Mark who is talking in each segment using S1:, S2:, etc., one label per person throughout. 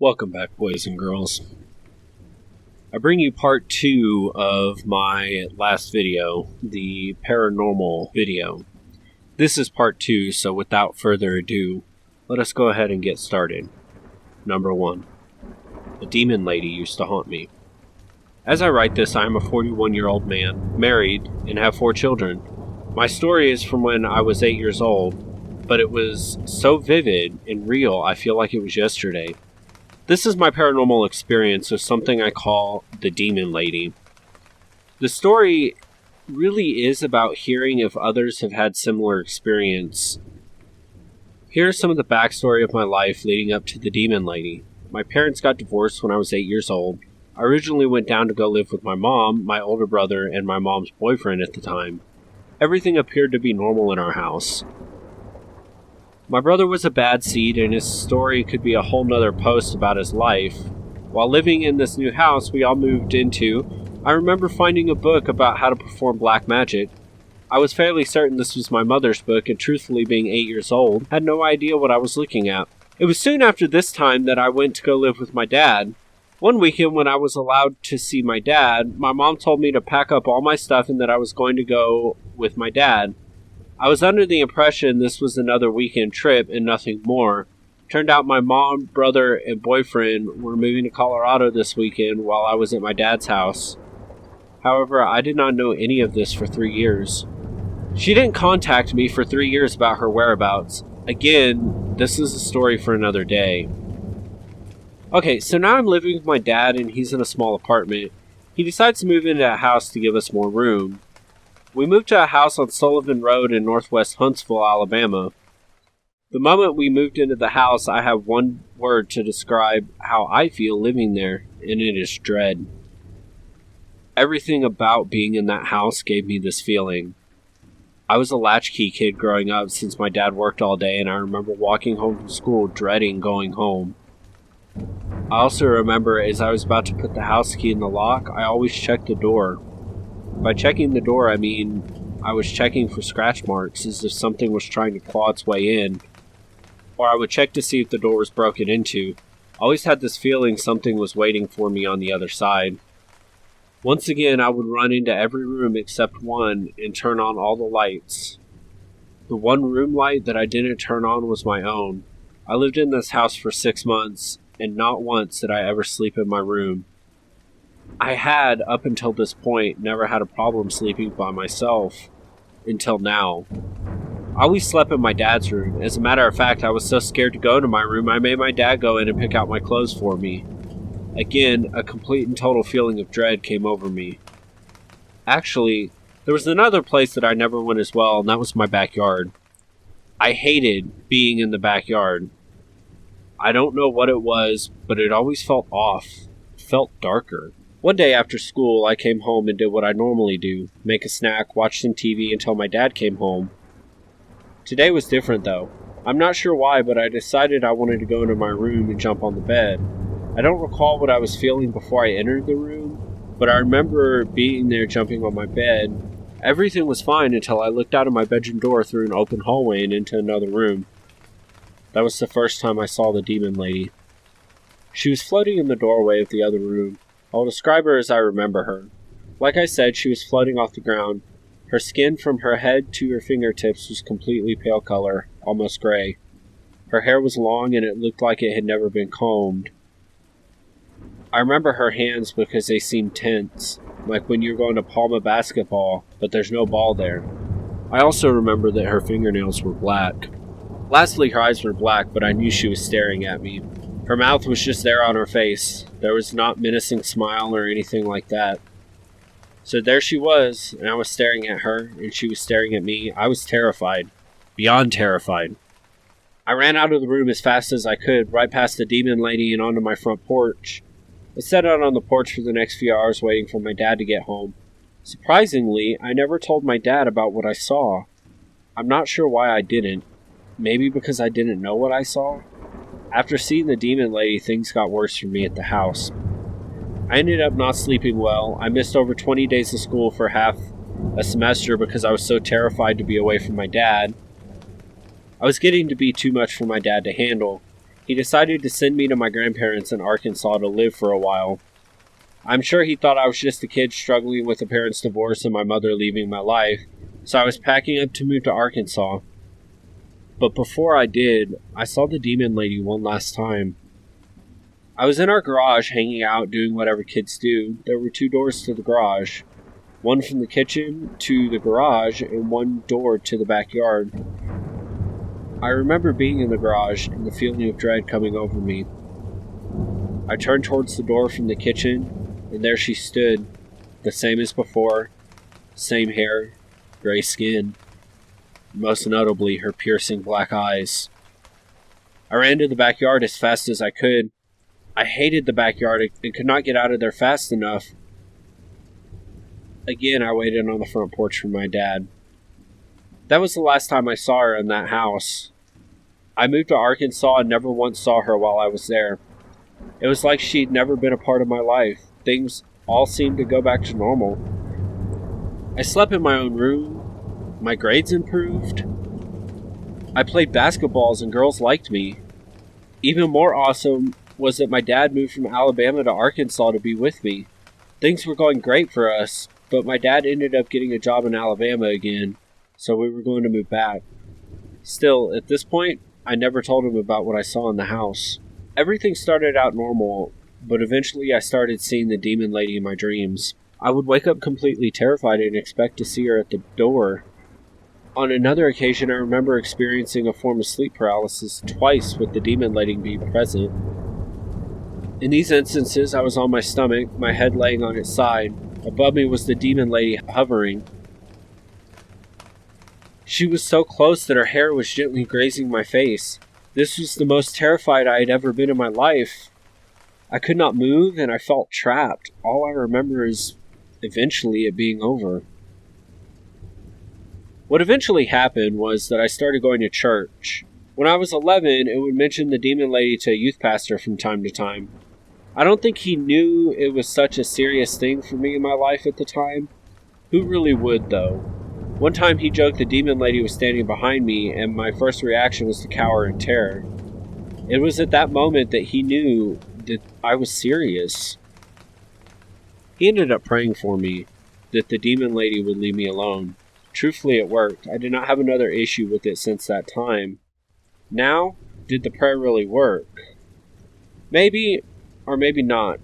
S1: Welcome back, boys and girls. I bring you part 2 of my last video, the paranormal video. This is part 2, so without further ado, let us go ahead and get started. Number 1. A demon lady used to haunt me. As I write this, I am a 41-year-old man, married, and have 4 children. My story is from when I was 8 years old, but it was so vivid and real I feel like it was yesterday. This is my paranormal experience of something I call the demon lady. The story really is about hearing if others have had similar experience. Here's some of the backstory of my life leading up to the demon lady. My parents got divorced when I was 8 years old. I originally went down to go live with my mom, my older brother, and my mom's boyfriend at the time. Everything appeared to be normal in our house. My brother was a bad seed, and his story could be a whole nother post about his life. While living in this new house we all moved into, I remember finding a book about how to perform black magic. I was fairly certain this was my mother's book, and truthfully, being 8 years old, had no idea what I was looking at. It was soon after this time that I went to go live with my dad. One weekend when I was allowed to see my dad, my mom told me to pack up all my stuff and that I was going to go with my dad. I was under the impression this was another weekend trip and nothing more. Turned out my mom, brother, and boyfriend were moving to Colorado this weekend while I was at my dad's house. However, I did not know any of this for 3 years. She didn't contact me for 3 years about her whereabouts. Again, this is a story for another day. Okay, so now I'm living with my dad and he's in a small apartment. He decides to move into a house to give us more room. We moved to a house on Sullivan Road in northwest Huntsville, Alabama. The moment we moved into the house, I have one word to describe how I feel living there, and it is dread. Everything about being in that house gave me this feeling. I was a latchkey kid growing up since my dad worked all day, and I remember walking home from school dreading going home. I also remember as I was about to put the house key in the lock, I always checked the door. By checking the door, I mean I was checking for scratch marks as if something was trying to claw its way in. Or I would check to see if the door was broken into. I always had this feeling something was waiting for me on the other side. Once again, I would run into every room except one and turn on all the lights. The one room light that I didn't turn on was my own. I lived in this house for 6 months, and not once did I ever sleep in my room. I had, up until this point, never had a problem sleeping by myself. Until now. I always slept in my dad's room. As a matter of fact, I was so scared to go into my room, I made my dad go in and pick out my clothes for me. Again, a complete and total feeling of dread came over me. Actually, there was another place that I never went as well, and that was my backyard. I hated being in the backyard. I don't know what it was, but it always felt off. It felt darker. One day after school, I came home and did what I normally do, make a snack, watch some TV until my dad came home. Today was different though. I'm not sure why, but I decided I wanted to go into my room and jump on the bed. I don't recall what I was feeling before I entered the room, but I remember being there jumping on my bed. Everything was fine until I looked out of my bedroom door through an open hallway and into another room. That was the first time I saw the demon lady. She was floating in the doorway of the other room. I'll describe her as I remember her. Like I said, she was floating off the ground. Her skin from her head to her fingertips was completely pale color, almost gray. Her hair was long and it looked like it had never been combed. I remember her hands because they seemed tense, like when you're going to palm a basketball, but there's no ball there. I also remember that her fingernails were black. Lastly, her eyes were black, but I knew she was staring at me. Her mouth was just there on her face. There was not menacing smile or anything like that. So there she was, and I was staring at her, and she was staring at me. I was terrified. Beyond terrified. I ran out of the room as fast as I could, right past the demon lady and onto my front porch. I sat out on the porch for the next few hours waiting for my dad to get home. Surprisingly, I never told my dad about what I saw. I'm not sure why I didn't. Maybe because I didn't know what I saw? After seeing the demon lady, things got worse for me at the house. I ended up not sleeping well. I missed over 20 days of school for half a semester because I was so terrified to be away from my dad. I was getting to be too much for my dad to handle. He decided to send me to my grandparents in Arkansas to live for a while. I'm sure he thought I was just a kid struggling with a parent's divorce and my mother leaving my life, so I was packing up to move to Arkansas. But before I did, I saw the demon lady one last time. I was in our garage hanging out doing whatever kids do. There were 2 doors to the garage. One from the kitchen to the garage and one door to the backyard. I remember being in the garage and the feeling of dread coming over me. I turned towards the door from the kitchen, and there she stood, the same as before, same hair, gray skin, most notably her piercing black eyes. I ran to the backyard as fast as I could. I hated the backyard and could not get out of there fast enough. Again, I waited on the front porch for my dad. That was the last time I saw her in that house. I moved to Arkansas and never once saw her while I was there. It was like she'd never been a part of my life. Things all seemed to go back to normal. I slept in my own room. My grades improved. I played basketballs and girls liked me. Even more awesome was that my dad moved from Alabama to Arkansas to be with me. Things were going great for us, but my dad ended up getting a job in Alabama again, so we were going to move back. Still, at this point, I never told him about what I saw in the house. Everything started out normal, but eventually I started seeing the demon lady in my dreams. I would wake up completely terrified and expect to see her at the door. On another occasion, I remember experiencing a form of sleep paralysis twice with the demon lady being present. In these instances, I was on my stomach, my head laying on its side. Above me was the demon lady hovering. She was so close that her hair was gently grazing my face. This was the most terrified I had ever been in my life. I could not move and I felt trapped. All I remember is eventually it being over. What eventually happened was that I started going to church. When I was 11, it would mention the demon lady to a youth pastor from time to time. I don't think he knew it was such a serious thing for me in my life at the time. Who really would, though? One time he joked the demon lady was standing behind me, and my first reaction was to cower in terror. It was at that moment that he knew that I was serious. He ended up praying for me, that the demon lady would leave me alone. Truthfully, it worked. I did not have another issue with it since that time. Now, did the prayer really work? Maybe, or maybe not.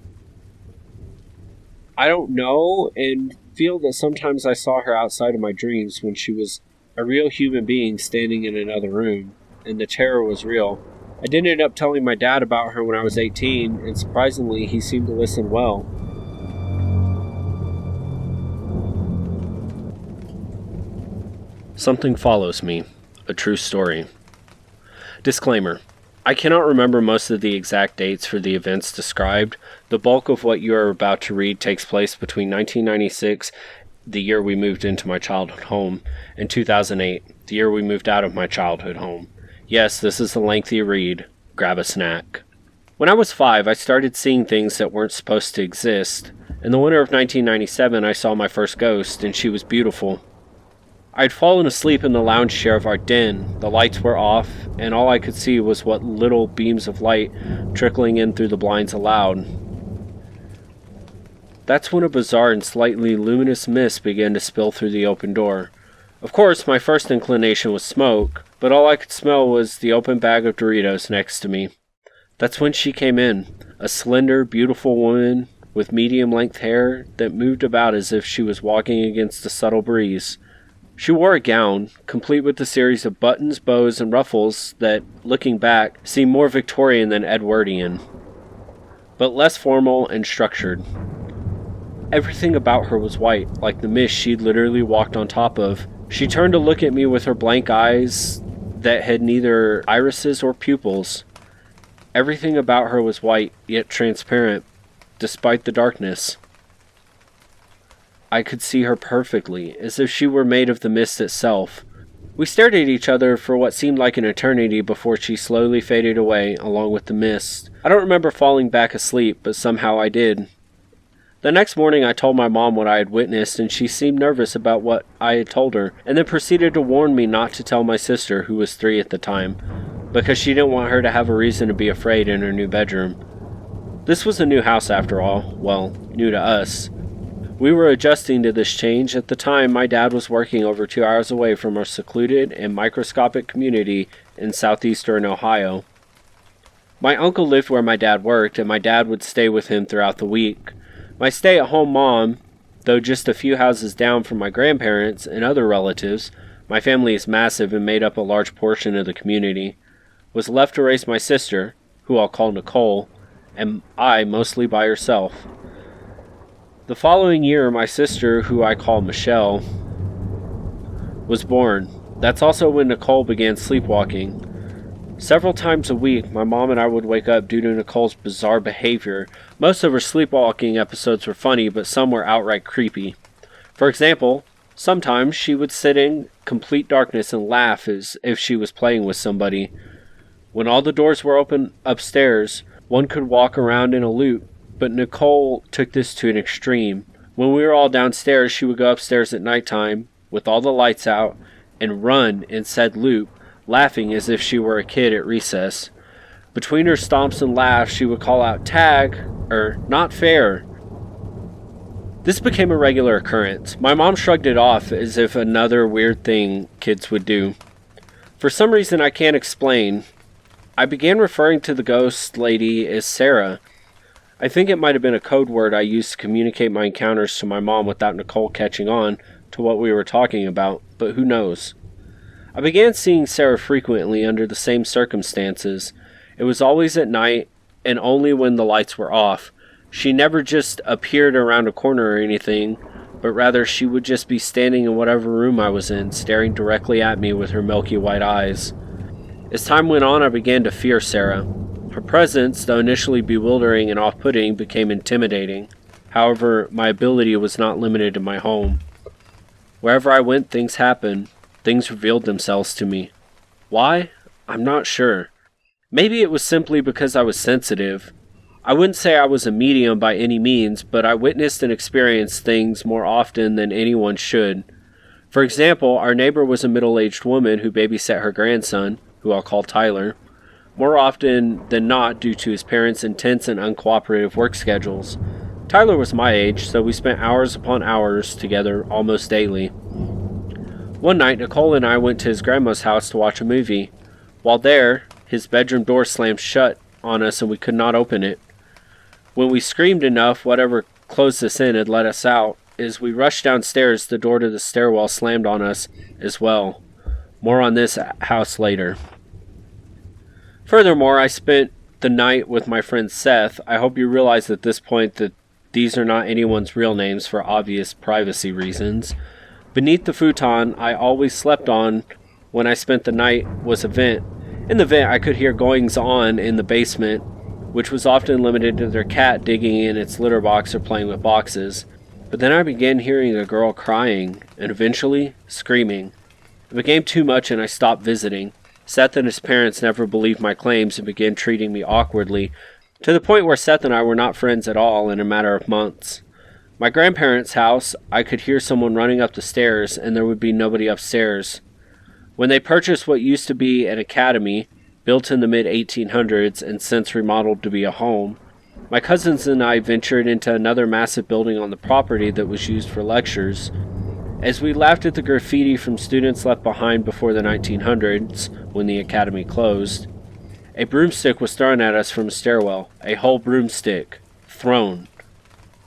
S1: I don't know, and feel that sometimes I saw her outside of my dreams when she was a real human being standing in another room, and the terror was real. I did end up telling my dad about her when I was 18, and surprisingly, he seemed to listen well. Something follows me. A true story. Disclaimer. I cannot remember most of the exact dates for the events described. The bulk of what you are about to read takes place between 1996, the year we moved into my childhood home, and 2008, the year we moved out of my childhood home. Yes, this is a lengthy read. Grab a snack. When I was 5, I started seeing things that weren't supposed to exist. In the winter of 1997, I saw my first ghost, and she was beautiful. I had fallen asleep in the lounge chair of our den. The lights were off, and all I could see was what little beams of light trickling in through the blinds allowed. That's when a bizarre and slightly luminous mist began to spill through the open door. Of course, my first inclination was smoke, but all I could smell was the open bag of Doritos next to me. That's when she came in, a slender, beautiful woman with medium-length hair that moved about as if she was walking against a subtle breeze. She wore a gown, complete with a series of buttons, bows, and ruffles that, looking back, seemed more Victorian than Edwardian, but less formal and structured. Everything about her was white, like the mist she'd literally walked on top of. She turned to look at me with her blank eyes that had neither irises or pupils. Everything about her was white, yet transparent, despite the darkness. I could see her perfectly, as if she were made of the mist itself. We stared at each other for what seemed like an eternity before she slowly faded away, along with the mist. I don't remember falling back asleep, but somehow I did. The next morning I told my mom what I had witnessed, and she seemed nervous about what I had told her, and then proceeded to warn me not to tell my sister, who was 3 at the time. because she didn't want her to have a reason to be afraid in her new bedroom. This was a new house after all, well, new to us. We were adjusting to this change. At the time, my dad was working over 2 hours away from our secluded and microscopic community in southeastern Ohio. My uncle lived where my dad worked, and my dad would stay with him throughout the week. My stay-at-home mom, though just a few houses down from my grandparents and other relatives, my family is massive and made up a large portion of the community, was left to raise my sister, who I'll call Nicole, and I mostly by herself. The following year, my sister, who I call Michelle, was born. That's also when Nicole began sleepwalking. Several times a week, my mom and I would wake up due to Nicole's bizarre behavior. Most of her sleepwalking episodes were funny, but some were outright creepy. For example, sometimes she would sit in complete darkness and laugh as if she was playing with somebody. When all the doors were open upstairs, one could walk around in a loop, but Nicole took this to an extreme. When we were all downstairs, she would go upstairs at nighttime, with all the lights out, and run in said loop, laughing as if she were a kid at recess. Between her stomps and laughs, she would call out, "Tag," or "Not fair." This became a regular occurrence. My mom shrugged it off as if another weird thing kids would do. For some reason I can't explain, I began referring to the ghost lady as Sarah. I think it might have been a code word I used to communicate my encounters to my mom without Nicole catching on to what we were talking about, but who knows. I began seeing Sarah frequently under the same circumstances. It was always at night, and only when the lights were off. She never just appeared around a corner or anything, but rather she would just be standing in whatever room I was in, staring directly at me with her milky white eyes. As time went on, I began to fear Sarah. Her presence, though initially bewildering and off-putting, became intimidating. However, my ability was not limited to my home. Wherever I went, things happened. Things revealed themselves to me. Why? I'm not sure. Maybe it was simply because I was sensitive. I wouldn't say I was a medium by any means, but I witnessed and experienced things more often than anyone should. For example, our neighbor was a middle-aged woman who babysat her grandson, who I'll call Tyler, more often than not due to his parents' intense and uncooperative work schedules. Tyler was my age, so we spent hours upon hours together almost daily. One night, Nicole and I went to his grandma's house to watch a movie. While there, his bedroom door slammed shut on us and we could not open it. When we screamed enough, whatever closed us in had let us out. As we rushed downstairs, the door to the stairwell slammed on us as well. More on this house later. Furthermore, I spent the night with my friend Seth. I hope you realize at this point that these are not anyone's real names for obvious privacy reasons. Beneath the futon I always slept on when I spent the night was a vent. In the vent I could hear goings-on in the basement, which was often limited to their cat digging in its litter box or playing with boxes. But then I began hearing a girl crying, and eventually screaming. It became too much and I stopped visiting. Seth and his parents never believed my claims and began treating me awkwardly, to the point where Seth and I were not friends at all in a matter of months. My grandparents' house, I could hear someone running up the stairs, and there would be nobody upstairs. When they purchased what used to be an academy, built in the mid-1800s and since remodeled to be a home, my cousins and I ventured into another massive building on the property that was used for lectures. As we laughed at the graffiti from students left behind before the 1900s, when the academy closed, a broomstick was thrown at us from a stairwell. A whole broomstick. Thrown.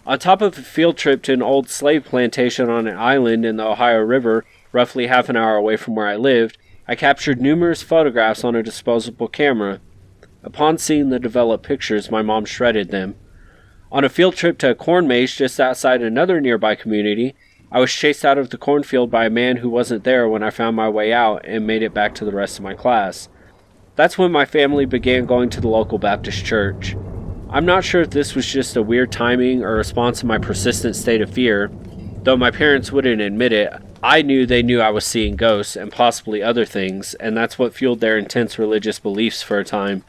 S1: On top of a field trip to an old slave plantation on an island in the Ohio River, roughly half an hour away from where I lived, I captured numerous photographs on a disposable camera. Upon seeing the developed pictures, my mom shredded them. On a field trip to a corn maze just outside another nearby community, I was chased out of the cornfield by a man who wasn't there when I found my way out and made it back to the rest of my class. That's when my family began going to the local Baptist church. I'm not sure if this was just a weird timing or a response to my persistent state of fear. Though my parents wouldn't admit it, I knew they knew I was seeing ghosts and possibly other things, and that's what fueled their intense religious beliefs for a time.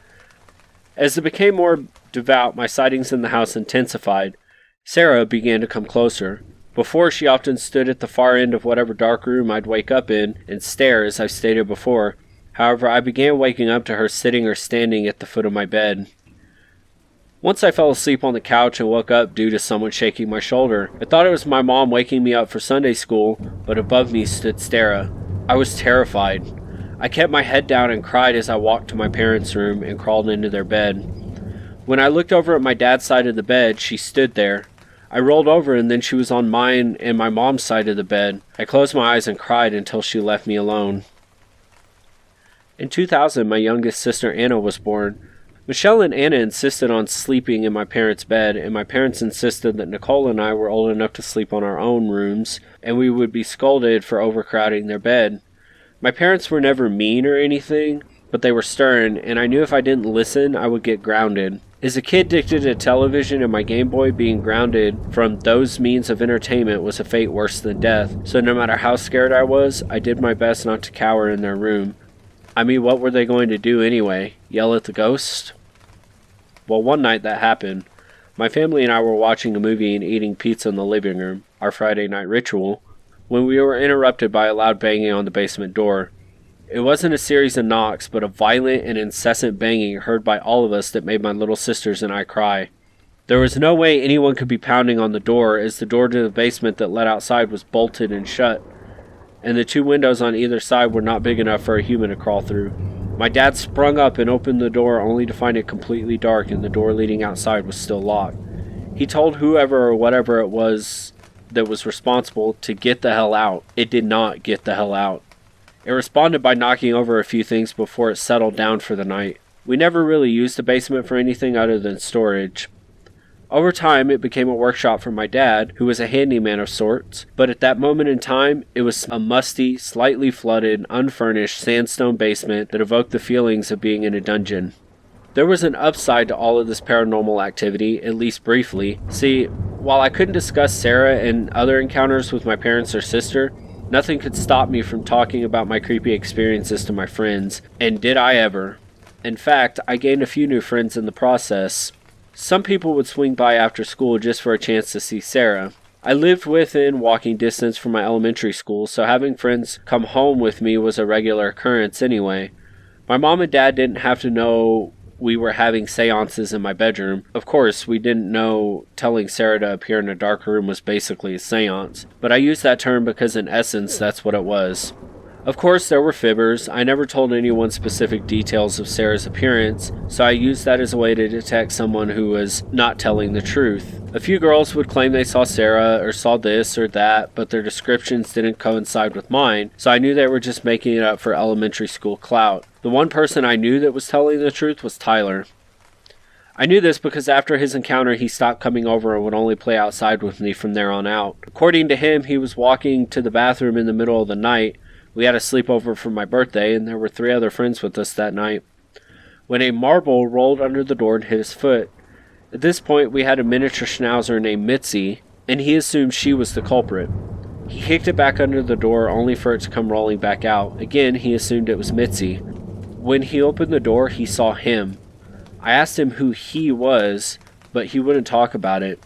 S1: As it became more devout, my sightings in the house intensified. Sarah began to come closer. Before, she often stood at the far end of whatever dark room I'd wake up in and stare, as I've stated before. However, I began waking up to her sitting or standing at the foot of my bed. Once I fell asleep on the couch and woke up due to someone shaking my shoulder. I thought it was my mom waking me up for Sunday school, but above me stood Sarah. I was terrified. I kept my head down and cried as I walked to my parents' room and crawled into their bed. When I looked over at my dad's side of the bed, she stood there. I rolled over and then she was on mine and my mom's side of the bed. I closed my eyes and cried until she left me alone. In 2000, my youngest sister Anna was born. Michelle and Anna insisted on sleeping in my parents' bed, and my parents insisted that Nicole and I were old enough to sleep on our own rooms, and we would be scolded for overcrowding their bed. My parents were never mean or anything, but they were stern, and I knew if I didn't listen, I would get grounded. As a kid addicted to television and my Game Boy, being grounded from those means of entertainment was a fate worse than death, so no matter how scared I was, I did my best not to cower in their room. I mean, what were they going to do anyway? Yell at the ghost? Well, one night that happened. My family and I were watching a movie and eating pizza in the living room, our Friday night ritual, when we were interrupted by a loud banging on the basement door. It wasn't a series of knocks, but a violent and incessant banging heard by all of us that made my little sisters and I cry. There was no way anyone could be pounding on the door, as the door to the basement that led outside was bolted and shut, and the two windows on either side were not big enough for a human to crawl through. My dad sprung up and opened the door only to find it completely dark and the door leading outside was still locked. He told whoever or whatever it was that was responsible to get the hell out. It did not get the hell out. It responded by knocking over a few things before it settled down for the night. We never really used the basement for anything other than storage. Over time, it became a workshop for my dad, who was a handyman of sorts, but at that moment in time, it was a musty, slightly flooded, unfurnished sandstone basement that evoked the feelings of being in a dungeon. There was an upside to all of this paranormal activity, at least briefly. See, while I couldn't discuss Sarah and other encounters with my parents or sister, nothing could stop me from talking about my creepy experiences to my friends, and did I ever. In fact, I gained a few new friends in the process. Some people would swing by after school just for a chance to see Sarah. I lived within walking distance from my elementary school, so having friends come home with me was a regular occurrence anyway. My mom and dad didn't have to know we were having seances in my bedroom. Of course, we didn't know telling Sarah to appear in a dark room was basically a seance, but I use that term because in essence that's what it was. Of course, there were fibbers. I never told anyone specific details of Sarah's appearance, so I used that as a way to detect someone who was not telling the truth. A few girls would claim they saw Sarah or saw this or that, but their descriptions didn't coincide with mine, so I knew they were just making it up for elementary school clout. The one person I knew that was telling the truth was Tyler. I knew this because after his encounter he stopped coming over and would only play outside with me from there on out. According to him, he was walking to the bathroom in the middle of the night. We had a sleepover for my birthday, and there were 3 other friends with us that night, when a marble rolled under the door and hit his foot. At this point, we had a miniature schnauzer named Mitzi, and he assumed she was the culprit. He kicked it back under the door, only for it to come rolling back out. Again, he assumed it was Mitzi. When he opened the door, he saw him. I asked him who he was, but he wouldn't talk about it.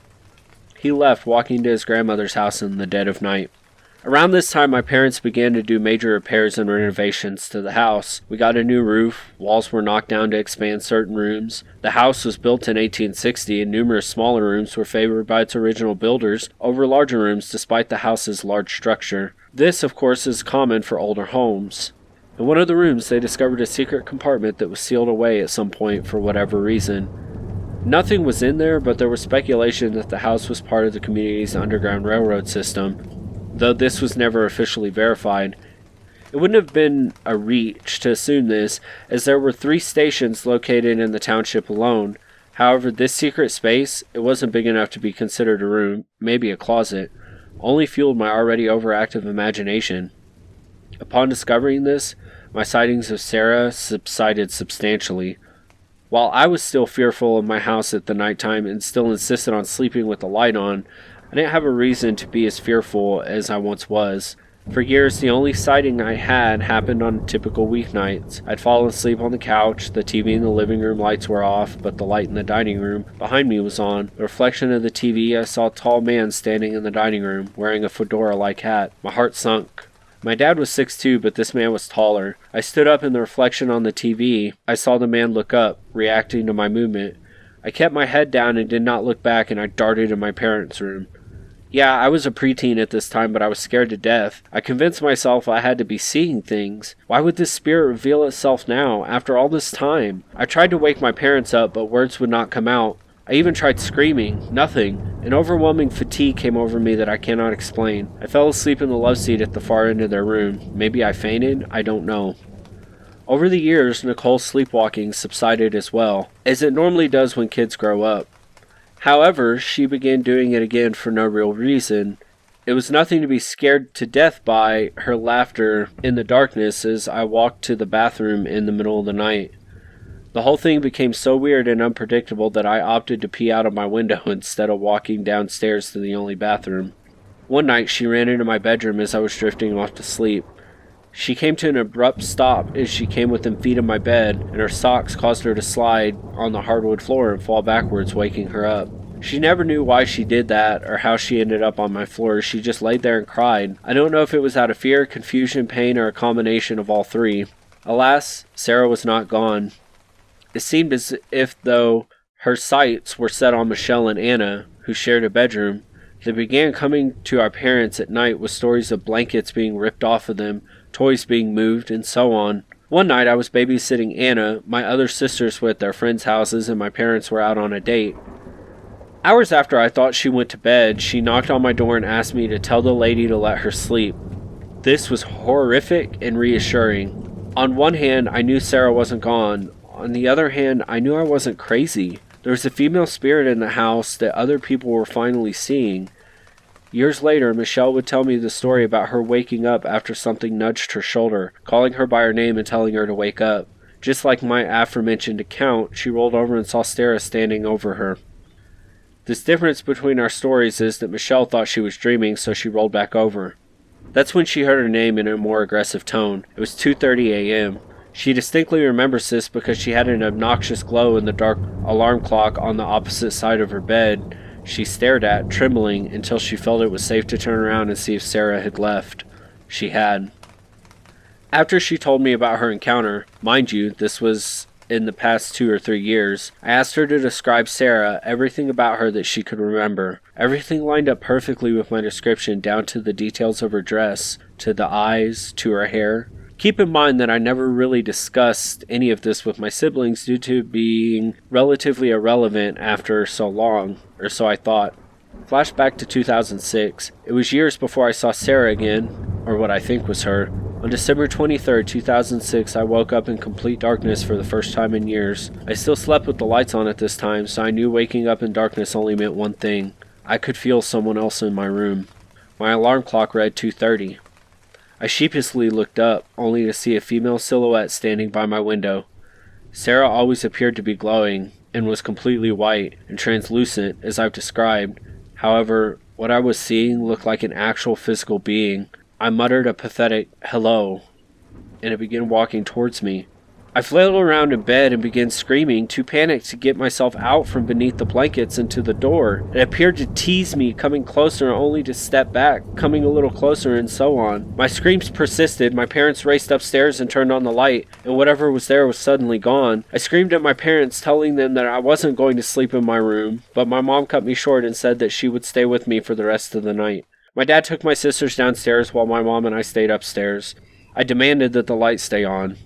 S1: He left, walking to his grandmother's house in the dead of night. Around this time, my parents began to do major repairs and renovations to the house. We got a new roof, walls were knocked down to expand certain rooms. The house was built in 1860, and numerous smaller rooms were favored by its original builders over larger rooms despite the house's large structure. This, of course, is common for older homes. In one of the rooms, they discovered a secret compartment that was sealed away at some point for whatever reason. Nothing was in there, but there was speculation that the house was part of the community's underground railroad system, though this was never officially verified. It wouldn't have been a reach to assume this, as there were 3 stations located in the township alone. However, this secret space, it wasn't big enough to be considered a room, maybe a closet, only fueled my already overactive imagination. Upon discovering this, my sightings of Sarah subsided substantially. While I was still fearful of my house at the nighttime and still insisted on sleeping with the light on, I didn't have a reason to be as fearful as I once was. For years, the only sighting I had happened on typical weeknights. I'd fall asleep on the couch, the TV in the living room lights were off, but the light in the dining room behind me was on. The reflection of the TV, I saw a tall man standing in the dining room, wearing a fedora-like hat. My heart sunk. My dad was 6'2", but this man was taller. I stood up in the reflection on the TV. I saw the man look up, reacting to my movement. I kept my head down and did not look back, and I darted in my parents' room. Yeah, I was a preteen at this time, but I was scared to death. I convinced myself I had to be seeing things. Why would this spirit reveal itself now, after all this time? I tried to wake my parents up, but words would not come out. I even tried screaming. Nothing. An overwhelming fatigue came over me that I cannot explain. I fell asleep in the love seat at the far end of their room. Maybe I fainted? I don't know. Over the years, Nicole's sleepwalking subsided as well, as it normally does when kids grow up. However, she began doing it again for no real reason. It was nothing to be scared to death by, her laughter in the darkness as I walked to the bathroom in the middle of the night. The whole thing became so weird and unpredictable that I opted to pee out of my window instead of walking downstairs to the only bathroom. One night she ran into my bedroom as I was drifting off to sleep. She came to an abrupt stop as she came within feet of my bed, and her socks caused her to slide on the hardwood floor and fall backwards, waking her up. She never knew why she did that or how she ended up on my floor. She just laid there and cried. I don't know if it was out of fear, confusion, pain, or a combination of all three. Alas, Sarah was not gone. It seemed as if, though, her sights were set on Michelle and Anna, who shared a bedroom. They began coming to our parents at night with stories of blankets being ripped off of them, toys being moved, and so on. One night I was babysitting Anna, my other sisters were at their friends' houses, and my parents were out on a date. Hours after I thought she went to bed, she knocked on my door and asked me to tell the lady to let her sleep. This was horrific and reassuring. On one hand, I knew Sarah wasn't gone. On the other hand, I knew I wasn't crazy. There was a female spirit in the house that other people were finally seeing. Years later, Michelle would tell me the story about her waking up after something nudged her shoulder, calling her by her name and telling her to wake up. Just like my aforementioned account, she rolled over and saw Sarah standing over her. This difference between our stories is that Michelle thought she was dreaming, so she rolled back over. That's when she heard her name in a more aggressive tone. It was 2:30 a.m. She distinctly remembers this because she had an obnoxious glow in the dark alarm clock on the opposite side of her bed. She stared at, trembling, until she felt it was safe to turn around and see if Sarah had left. She had. After she told me about her encounter, mind you, this was in the past 2 or 3 years, I asked her to describe Sarah, everything about her that she could remember. Everything lined up perfectly with my description, down to the details of her dress, to the eyes, to her hair. Keep in mind that I never really discussed any of this with my siblings due to being relatively irrelevant after so long, or so I thought. Flashback to 2006. It was years before I saw Sarah again, or what I think was her. On December 23rd, 2006, I woke up in complete darkness for the first time in years. I still slept with the lights on at this time, so I knew waking up in darkness only meant one thing. I could feel someone else in my room. My alarm clock read 2:30. I sheepishly looked up, only to see a female silhouette standing by my window. Sarah always appeared to be glowing, and was completely white and translucent, as I've described. However, what I was seeing looked like an actual physical being. I muttered a pathetic hello, and it began walking towards me. I flailed around in bed and began screaming, too panicked to get myself out from beneath the blankets and to the door. It appeared to tease me, coming closer only to step back, coming a little closer, and so on. My screams persisted. My parents raced upstairs and turned on the light, and whatever was there was suddenly gone. I screamed at my parents, telling them that I wasn't going to sleep in my room, but my mom cut me short and said that she would stay with me for the rest of the night. My dad took my sisters downstairs while my mom and I stayed upstairs. I demanded that the light stay on.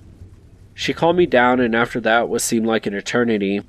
S1: She calmed me down, and after what seemed like an eternity,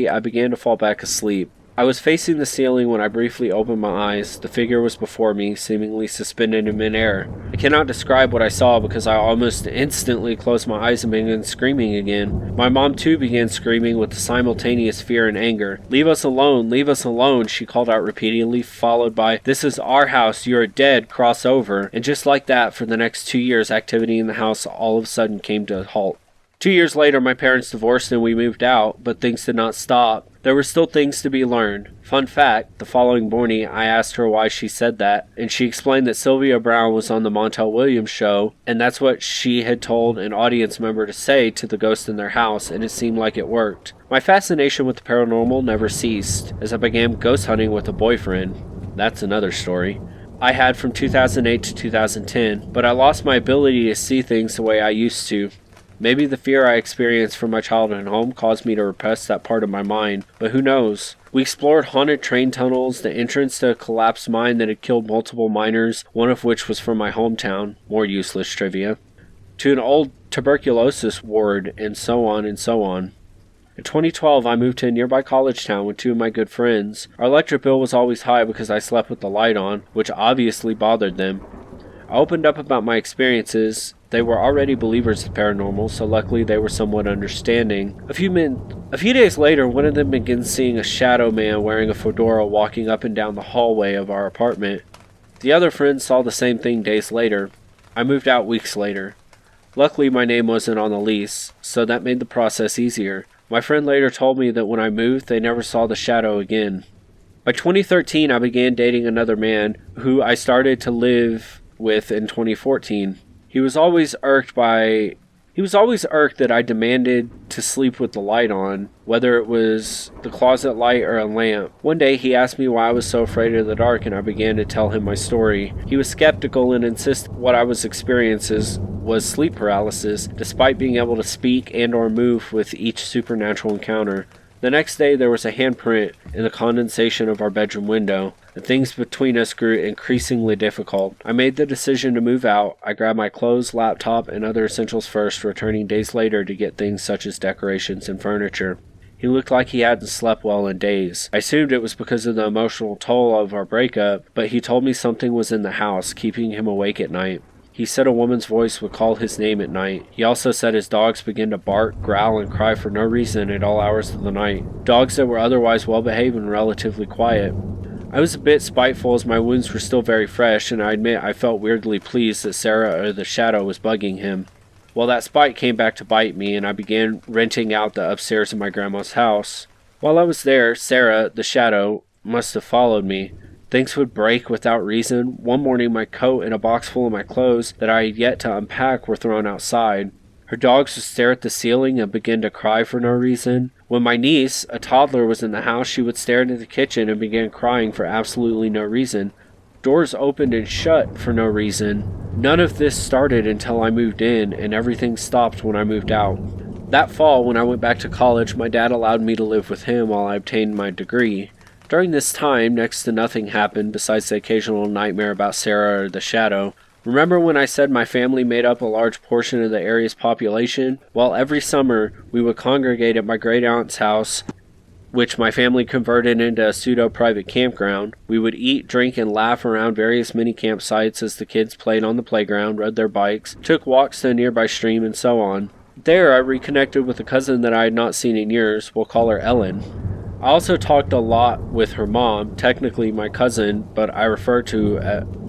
S1: I began to fall back asleep. I was facing the ceiling when I briefly opened my eyes. The figure was before me, seemingly suspended in midair. I cannot describe what I saw because I almost instantly closed my eyes and began screaming again. My mom too began screaming with simultaneous fear and anger. "Leave us alone, leave us alone," she called out repeatedly, followed by, "This is our house, you are dead, cross over." And just like that, for the next 2 years, activity in the house all of a sudden came to a halt. 2 years later, my parents divorced and we moved out, but things did not stop. There were still things to be learned. Fun fact, the following morning I asked her why she said that, and she explained that Sylvia Brown was on the Montel Williams show, and that's what she had told an audience member to say to the ghost in their house, and it seemed like it worked. My fascination with the paranormal never ceased, as I began ghost hunting with a boyfriend. That's another story. I had from 2008 to 2010, but I lost my ability to see things the way I used to. Maybe the fear I experienced from my childhood home caused me to repress that part of my mind, but who knows? We explored haunted train tunnels, the entrance to a collapsed mine that had killed multiple miners, one of which was from my hometown, more useless trivia, to an old tuberculosis ward, and so on and so on. In 2012, I moved to a nearby college town with two of my good friends. Our electric bill was always high because I slept with the light on, which obviously bothered them. I opened up about my experiences. They were already believers of paranormal, so luckily they were somewhat understanding. A few days later, one of them begins seeing a shadow man wearing a fedora walking up and down the hallway of our apartment. The other friend saw the same thing days later. I moved out weeks later. Luckily, my name wasn't on the lease, so that made the process easier. My friend later told me that when I moved, they never saw the shadow again. By 2013, I began dating another man who I started to live with in 2014. He was always irked that I demanded to sleep with the light on, whether it was the closet light or a lamp. One day he asked me why I was so afraid of the dark, and I began to tell him my story. He was skeptical and insisted what I was experiencing was sleep paralysis, despite being able to speak and or move with each supernatural encounter. The next day there was a handprint in the condensation of our bedroom window, and things between us grew increasingly difficult. I made the decision to move out. I grabbed my clothes, laptop, and other essentials first, returning days later to get things such as decorations and furniture. He looked like he hadn't slept well in days. I assumed it was because of the emotional toll of our breakup, but he told me something was in the house, keeping him awake at night. He said a woman's voice would call his name at night. He also said his dogs began to bark, growl, and cry for no reason at all hours of the night. Dogs that were otherwise well-behaved and relatively quiet. I was a bit spiteful as my wounds were still very fresh, and I admit I felt weirdly pleased that Sarah or the shadow was bugging him. Well, that spite came back to bite me, and I began renting out the upstairs of my grandma's house. While I was there, Sarah, the shadow, must have followed me. Things would break without reason. One morning my coat and a box full of my clothes that I had yet to unpack were thrown outside. Her dogs would stare at the ceiling and begin to cry for no reason. When my niece, a toddler, was in the house, she would stare into the kitchen and begin crying for absolutely no reason. Doors opened and shut for no reason. None of this started until I moved in, and everything stopped when I moved out. That fall, when I went back to college, my dad allowed me to live with him while I obtained my degree. During this time, next to nothing happened besides the occasional nightmare about Sarah or the shadow. Remember when I said my family made up a large portion of the area's population? Well, every summer, we would congregate at my great-aunt's house, which my family converted into a pseudo-private campground. We would eat, drink, and laugh around various mini campsites as the kids played on the playground, rode their bikes, took walks to a nearby stream, and so on. There, I reconnected with a cousin that I had not seen in years. We'll call her Ellen. I also talked a lot with her mom, technically my cousin, but I refer to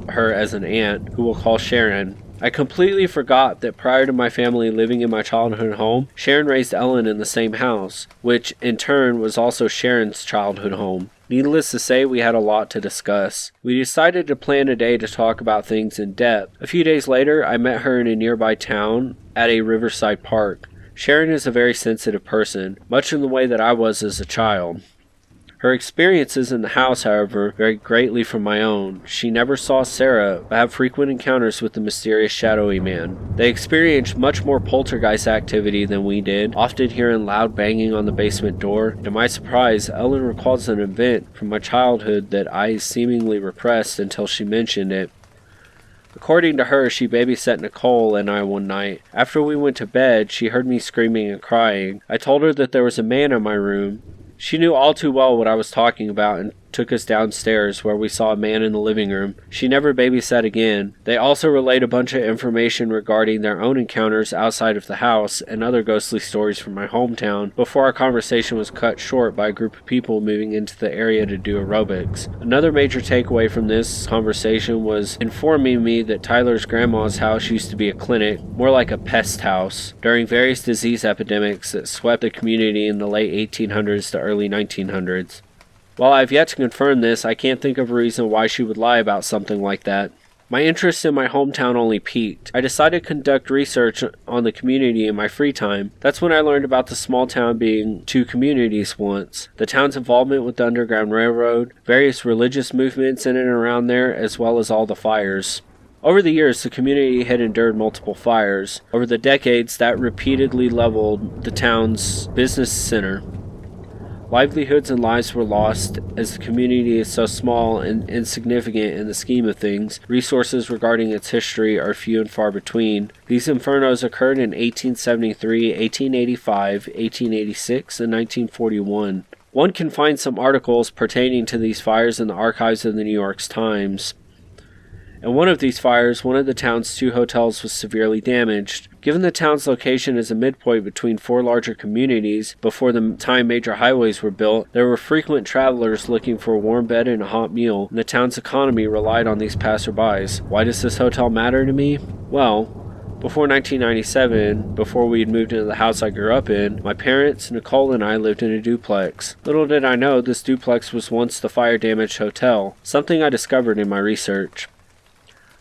S1: her as an aunt, who we'll call Sharon. I completely forgot that prior to my family living in my childhood home, Sharon raised Ellen in the same house, which in turn was also Sharon's childhood home. Needless to say, we had a lot to discuss. We decided to plan a day to talk about things in depth. A few days later, I met her in a nearby town at a riverside park. Sharon is a very sensitive person, much in the way that I was as a child. Her experiences in the house, however, vary greatly from my own. She never saw Sarah, but had frequent encounters with the mysterious shadowy man. They experienced much more poltergeist activity than we did, often hearing loud banging on the basement door. To my surprise, Ellen recalls an event from my childhood that I seemingly repressed until she mentioned it. According to her, she babysat Nicole and I one night. After we went to bed, she heard me screaming and crying. I told her that there was a man in my room. She knew all too well what I was talking about and took us downstairs where we saw a man in the living room. She never babysat again. They also relayed a bunch of information regarding their own encounters outside of the house and other ghostly stories from my hometown before our conversation was cut short by a group of people moving into the area to do aerobics. Another major takeaway from this conversation was informing me that Tyler's grandma's house used to be a clinic, more like a pest house, during various disease epidemics that swept the community in the late 1800s to early 1900s. While I have yet to confirm this, I can't think of a reason why she would lie about something like that. My interest in my hometown only peaked. I decided to conduct research on the community in my free time. That's when I learned about the small town being two communities once, the town's involvement with the Underground Railroad, various religious movements in and around there, as well as all the fires. Over the years, the community had endured multiple fires. Over the decades, that repeatedly leveled the town's business center. Livelihoods and lives were lost. As the community is so small and insignificant in the scheme of things, resources regarding its history are few and far between. These infernos occurred in 1873, 1885, 1886, and 1941. One can find some articles pertaining to these fires in the archives of the New York Times. In one of these fires, one of the town's two hotels was severely damaged. Given the town's location as a midpoint between four larger communities before the time major highways were built, there were frequent travelers looking for a warm bed and a hot meal, and the town's economy relied on these passerbys. Why does this hotel matter to me? Well, before 1997, before we had moved into the house I grew up in, my parents, Nicole, and I lived in a duplex. Little did I know this duplex was once the fire-damaged hotel, something I discovered in my research.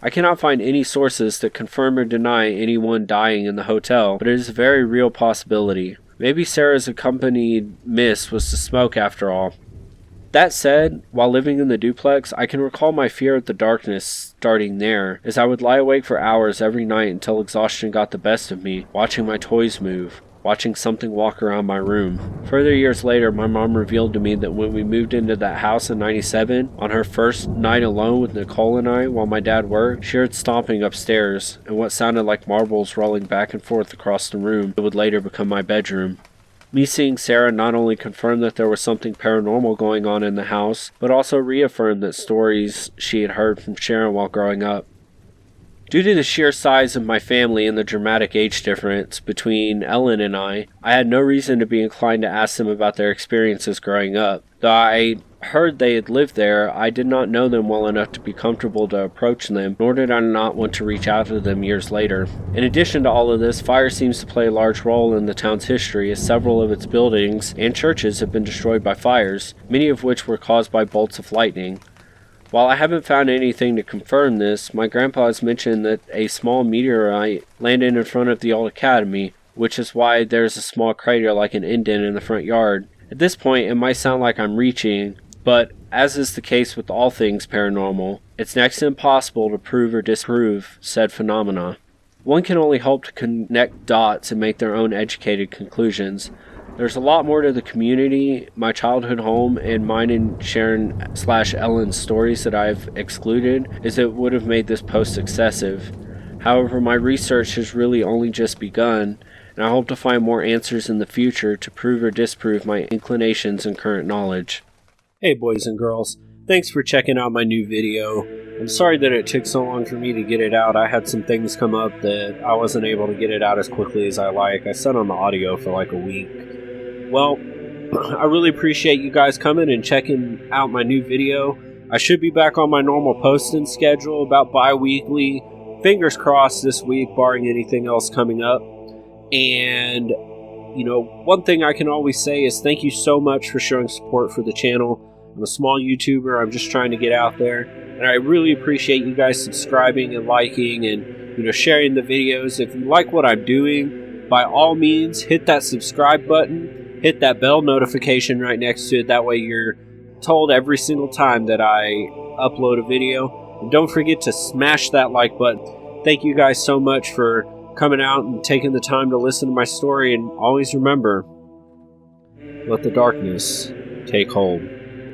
S1: I cannot find any sources that confirm or deny anyone dying in the hotel, but it is a very real possibility. Maybe Sarah's accompanied miss was the smoke after all. That said, while living in the duplex, I can recall my fear of the darkness starting there, as I would lie awake for hours every night until exhaustion got the best of me, watching my toys move, watching something walk around my room. Further years later, my mom revealed to me that when we moved into that house in 97, on her first night alone with Nicole and I while my dad worked, she heard stomping upstairs and what sounded like marbles rolling back and forth across the room that would later become my bedroom. Me seeing Sarah not only confirmed that there was something paranormal going on in the house, but also reaffirmed that stories she had heard from Sharon while growing up. Due to the sheer size of my family and the dramatic age difference between Ellen and I had no reason to be inclined to ask them about their experiences growing up. Though I heard they had lived there, I did not know them well enough to be comfortable to approach them, nor did I not want to reach out to them years later. In addition to all of this, fire seems to play a large role in the town's history, as several of its buildings and churches have been destroyed by fires, many of which were caused by bolts of lightning. While I haven't found anything to confirm this, my grandpa has mentioned that a small meteorite landed in front of the old academy, which is why there's a small crater like an indent in the front yard. At this point, it might sound like I'm reaching, but as is the case with all things paranormal, it's next to impossible to prove or disprove said phenomena. One can only hope to connect dots and make their own educated conclusions. There's a lot more to the community, my childhood home, and mine and Sharon/Ellen's stories that I've excluded, as it would have made this post excessive. However, my research has really only just begun, and I hope to find more answers in the future to prove or disprove my inclinations and current knowledge. Hey boys and girls, thanks for checking out my new video. I'm sorry that it took so long for me to get it out. I had some things come up that I wasn't able to get it out as quickly as I like. I sat on the audio for like a week. Well, I really appreciate you guys coming and checking out my new video. I should be back on my normal posting schedule about bi-weekly. Fingers crossed this week, barring anything else coming up. And, one thing I can always say is thank you so much for showing support for the channel. I'm a small YouTuber. I'm just trying to get out there. And I really appreciate you guys subscribing and liking and, sharing the videos. If you like what I'm doing, by all means, hit that subscribe button. Hit that bell notification right next to it. That way you're told every single time that I upload a video. And don't forget to smash that like button. Thank you guys so much for coming out and taking the time to listen to my story. And always remember, let the darkness take hold.